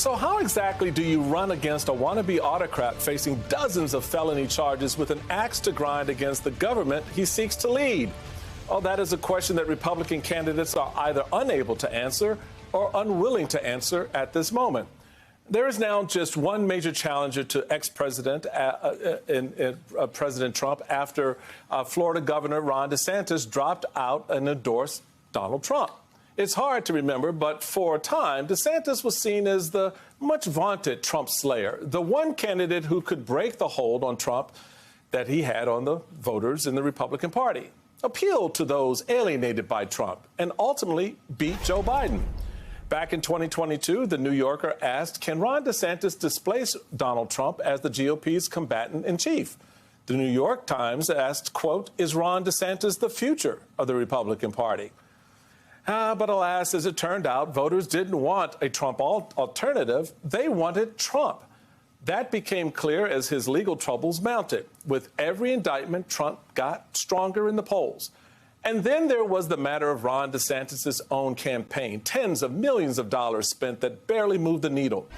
So how exactly do you run against a wannabe autocrat facing dozens of felony charges with an axe to grind against the government he seeks to lead? Well, that is a question that Republican candidates are either unable to answer or unwilling to answer at this moment. There is now just one major challenger to ex-president President Trump after Florida Governor Ron DeSantis dropped out and endorsed Donald Trump. It's hard to remember, but for a time, DeSantis was seen as the much vaunted Trump slayer, the one candidate who could break the hold on Trump that he had on the voters in the Republican Party, appeal to those alienated by Trump, and ultimately beat Joe Biden. Back in 2022, The New Yorker asked, can Ron DeSantis displace Donald Trump as the GOP's combatant-in-chief? The New York Times asked, quote, is Ron DeSantis the future of the Republican Party? But alas, as it turned out, voters didn't want a Trump alternative. They wanted Trump. That became clear as his legal troubles mounted. With every indictment, Trump got stronger in the polls. And then there was the matter of Ron DeSantis' own campaign, tens of millions of dollars spent that barely moved the needle.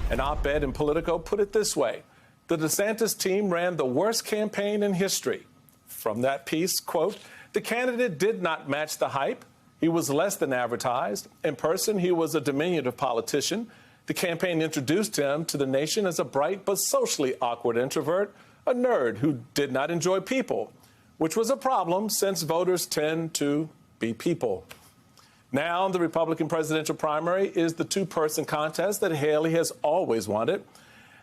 An op-ed in Politico put it this way: the DeSantis team ran the worst campaign in history. From that piece, quote, the candidate did not match the hype. He was less than advertised. In person, he was a diminutive politician. The campaign introduced him to the nation as a bright but socially awkward introvert, a nerd who did not enjoy people, which was a problem since voters tend to be people. Now, the Republican presidential primary is the two-person contest that Haley has always wanted.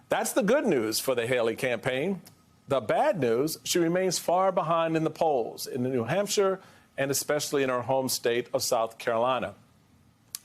That's the good news for the Haley campaign. The bad news, she remains far behind in the polls in New Hampshire and especially in her home state of South Carolina.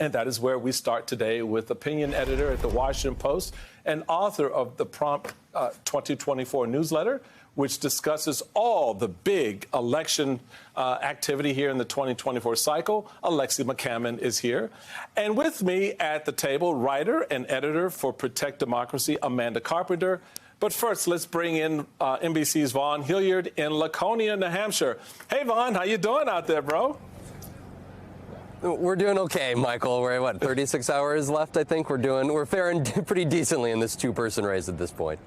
And that is where we start today with opinion editor at The Washington Post and author of the Prompt 2024 newsletter, which discusses all the big election activity here in the 2024 cycle. Alexi McCammon is here. And with me at the table, writer and editor for Protect Democracy, Amanda Carpenter. But first, let's bring in NBC's Vaughn Hilliard in Laconia, New Hampshire. Hey, Vaughn, how you doing out there, bro? We're doing okay, Michael. We're at, 36 hours left, I think. We're faring pretty decently in this two-person race at this point.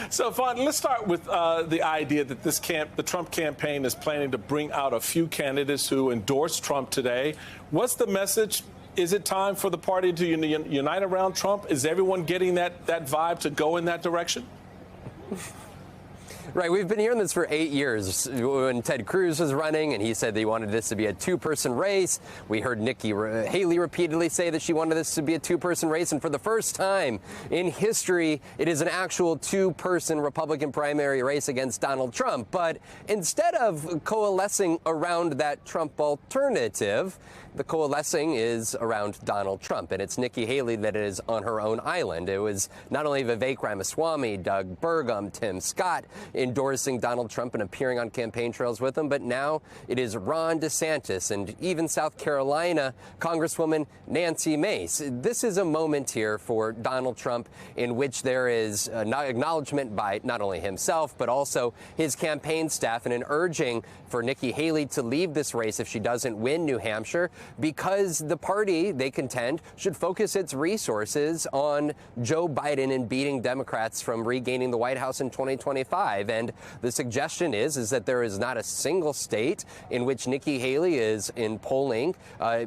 So, Vaughn, let's start with the idea that the Trump campaign is planning to bring out a few candidates who endorse Trump today. What's the message? Is it time for the party to unite around Trump? Is everyone getting that vibe to go in that direction? Right. We've been hearing this for 8 years. When Ted Cruz was running and he said that he wanted this to be a two-person race, we heard Nikki Haley repeatedly say that she wanted this to be a two-person race. And for the first time in history, it is an actual two-person Republican primary race against Donald Trump. But instead of coalescing around that Trump alternative, the coalescing is around Donald Trump, and it's Nikki Haley that is on her own island. It was not only Vivek Ramaswamy, Doug Burgum, Tim Scott endorsing Donald Trump and appearing on campaign trails with him, but now it is Ron DeSantis and even South Carolina Congresswoman Nancy Mace. This is a moment here for Donald Trump in which there is an acknowledgement by not only himself, but also his campaign staff and an urging for Nikki Haley to leave this race if she doesn't win New Hampshire, because the party, they contend, should focus its resources on Joe Biden and beating Democrats from regaining the White House in 2025. And the suggestion is that there is not a single state in which Nikki Haley is in polling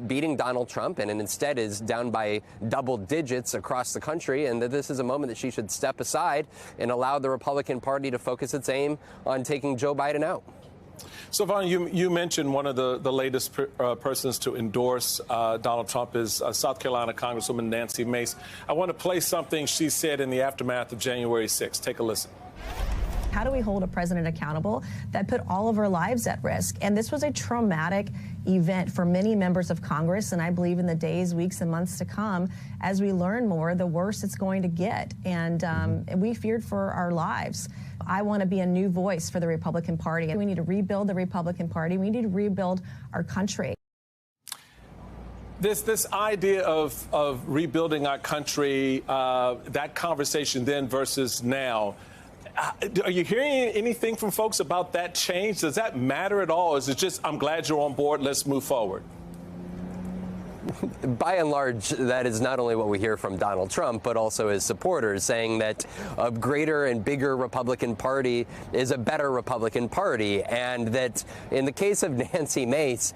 beating Donald Trump, and instead is down by double digits across the country, and that this is a moment that she should step aside and allow the Republican Party to focus its aim on taking Joe Biden out. So, Vaughn, you mentioned one of the latest persons to endorse Donald Trump is South Carolina Congresswoman Nancy Mace. I want to play something she said in the aftermath of January 6th. Take a listen. How do we hold a president accountable that put all of our lives at risk? And this was a traumatic event for many members of Congress. And I believe in the days, weeks, and months to come, as we learn more, the worse it's going to get. And we feared for our lives. I want to be a new voice for the Republican Party. We need to rebuild the Republican Party. We need to rebuild our country. This idea of rebuilding our country, that conversation then versus now, are you hearing anything from folks about that change? Does that matter at all? Is it just, I'm glad you're on board, let's move forward? by and large, that is not only what we hear from Donald Trump, but also his supporters, saying that a greater and bigger Republican Party is a better Republican Party, and that in the case of Nancy Mace,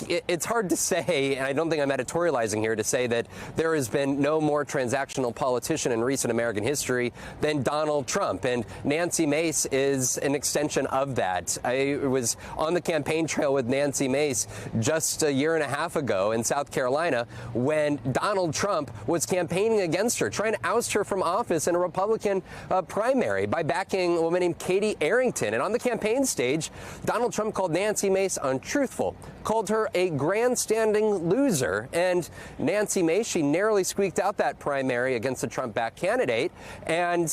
it's hard to say, and I don't think I'm editorializing here, to say that there has been no more transactional politician in recent American history than Donald Trump, and Nancy Mace is an extension of that. I was on the campaign trail with Nancy Mace just a year and a half ago in South Carolina when Donald Trump was campaigning against her, trying to oust her from office in a Republican primary by backing a woman named Katie Arrington. And on the campaign stage, Donald Trump called Nancy Mace untruthful, called her a grandstanding loser. And Nancy Mace, she narrowly squeaked out that primary against the Trump-backed candidate. And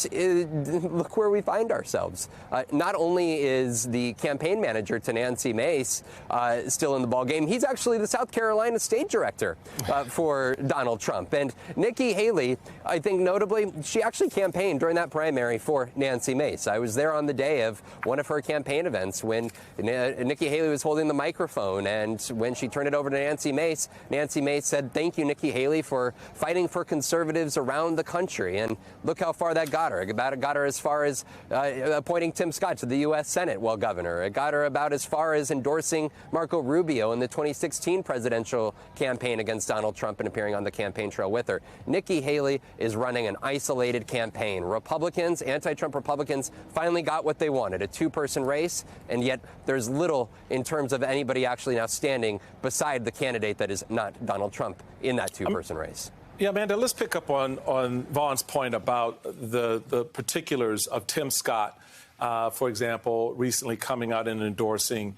look where we find ourselves. Not only is the campaign manager to Nancy Mace still in the ballgame, he's actually the South Carolina state director for Donald Trump. And Nikki Haley, I think notably, she actually campaigned during that primary for Nancy Mace. I was there on the day of one of her campaign events when Nikki Haley was holding the microphone, and when she turned it over to Nancy Mace said, "Thank you, Nikki Haley, for fighting for conservatives around the country." And look how far that got her. It got her as far as appointing Tim Scott to the U.S. Senate while governor. It got her about as far as endorsing Marco Rubio in the 2016 presidential campaign against Donald Trump and appearing on the campaign trail with her. Nikki Haley is running an isolated campaign. Republicans, anti-Trump Republicans, finally got what they wanted, a two-person race, and yet there's little in terms of anybody actually now standing beside the candidate that is not Donald Trump in that two-person race. Yeah, Amanda, let's pick up on Vaughn's point about the particulars of Tim Scott, for example, recently coming out and endorsing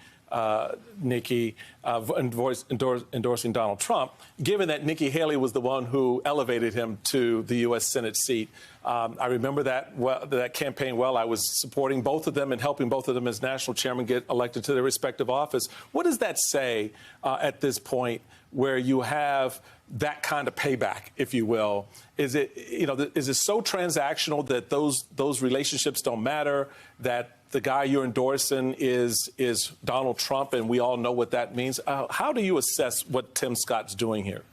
Nikki, endorsing Donald Trump, given that Nikki Haley was the one who elevated him to the U.S. Senate seat. I remember that campaign well. I was supporting both of them and helping both of them as national chairman get elected to their respective office. What does that say at this point where you have that kind of payback, if you will? Is it, is it so transactional that those relationships don't matter, that the guy you're endorsing is Donald Trump, and we all know what that means? How do you assess what Tim Scott's doing here?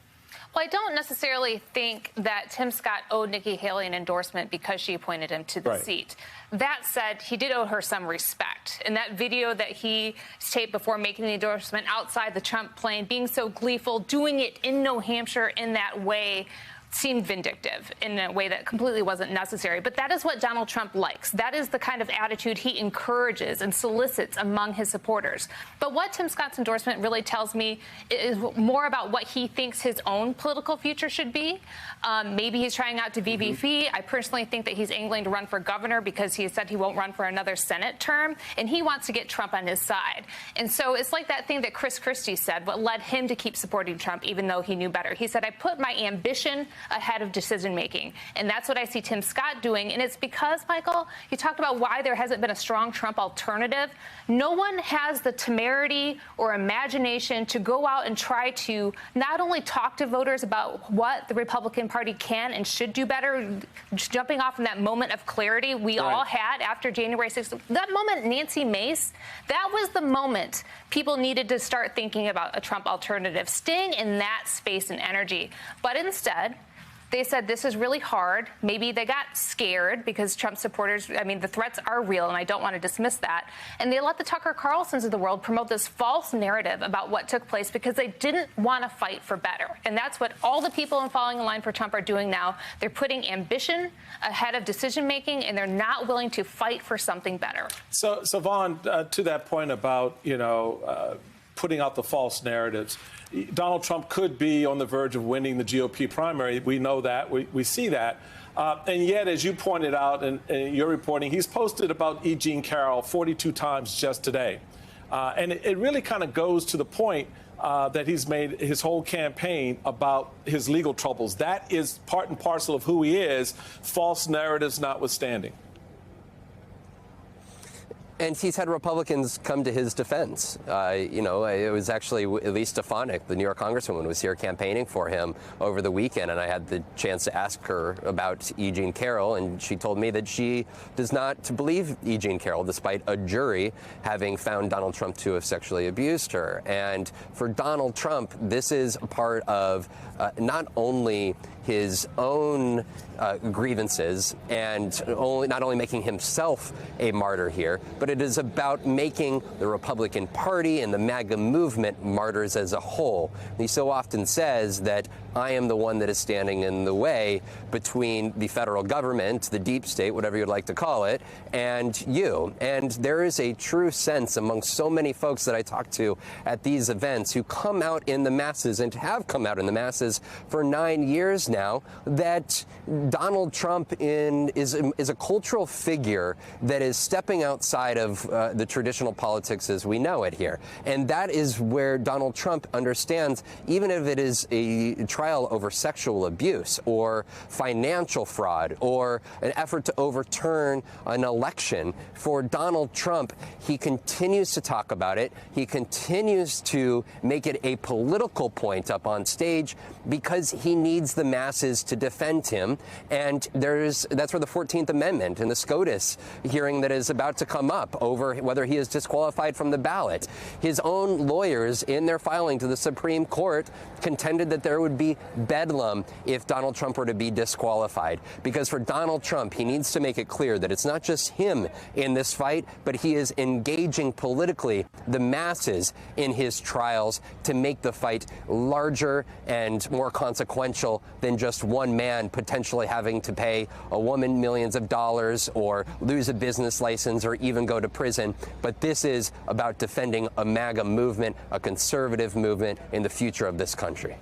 Well, I don't necessarily think that Tim Scott owed Nikki Haley an endorsement because she appointed him to the seat. That said, he did owe her some respect. In that video that he taped before making the endorsement outside the Trump plane, being so gleeful, doing it in New Hampshire in that way, seemed vindictive in a way that completely wasn't necessary. But that is what Donald Trump likes. That is the kind of attitude he encourages and solicits among his supporters. But what Tim Scott's endorsement really tells me is more about what he thinks his own political future should be. Maybe he's trying out to VVP. I personally think that he's angling to run for governor because he said he won't run for another Senate term, and he wants to get Trump on his side. And so it's like that thing that Chris Christie said, what led him to keep supporting Trump even though he knew better. He said, "I put my ambition ahead of decision making." And that's what I see Tim Scott doing. And it's because, Michael, you talked about why there hasn't been a strong Trump alternative. No one has the temerity or imagination to go out and try to not only talk to voters about what the Republican Party can and should do better, jumping off from that moment of clarity we all had after January 6th. That moment, Nancy Mace, that was the moment people needed to start thinking about a Trump alternative, staying in that space and energy. But instead, they said this is really hard. Maybe they got scared because Trump supporters, I mean, the threats are real, and I don't want to dismiss that. And they let the Tucker Carlsons of the world promote this false narrative about what took place because they didn't want to fight for better. And that's what all the people falling in line for Trump are doing now. They're putting ambition ahead of decision making, and they're not willing to fight for something better. So Vaughn, to that point about, putting out the false narratives, Donald Trump could be on the verge of winning the GOP primary. We know that. We see that. And yet, as you pointed out in your reporting, he's posted about E. Jean Carroll 42 times just today. And it really kind of goes to the point that he's made his whole campaign about his legal troubles. That is part and parcel of who he is, false narratives notwithstanding. And he's had Republicans come to his defense. It was actually Elise Stefanik, the New York Congresswoman, was here campaigning for him over the weekend, and I had the chance to ask her about E. Jean Carroll, and she told me that she does not believe E. Jean Carroll, despite a jury having found Donald Trump to have sexually abused her. And for Donald Trump, this is a part of not only his own grievances and not only making himself a martyr here, but it is about making the Republican Party and the MAGA movement martyrs as a whole. He so often says that I am the one that is standing in the way between the federal government, the deep state, whatever you'd like to call it, and you. And there is a true sense among so many folks that I talk to at these events who come out in the masses and have come out in the masses for 9 years now, that Donald Trump is a cultural figure that is stepping outside of the traditional politics as we know it here. And that is where Donald Trump understands, even if it is a trial over sexual abuse or financial fraud or an effort to overturn an election, for Donald Trump, he continues to talk about it. He continues to make it a political point up on stage because he needs the masses to defend him. And that's where the 14th Amendment and the SCOTUS hearing that is about to come up over whether he is disqualified from the ballot. His own lawyers in their filing to the Supreme Court contended that there would be bedlam if Donald Trump were to be disqualified. Because for Donald Trump, he needs to make it clear that it's not just him in this fight, but he is engaging politically the masses in his trials to make the fight larger and more consequential than just one man potentially having to pay a woman millions of dollars or lose a business license or even go to prison. But this is about defending a MAGA movement, a conservative movement in the future of this country.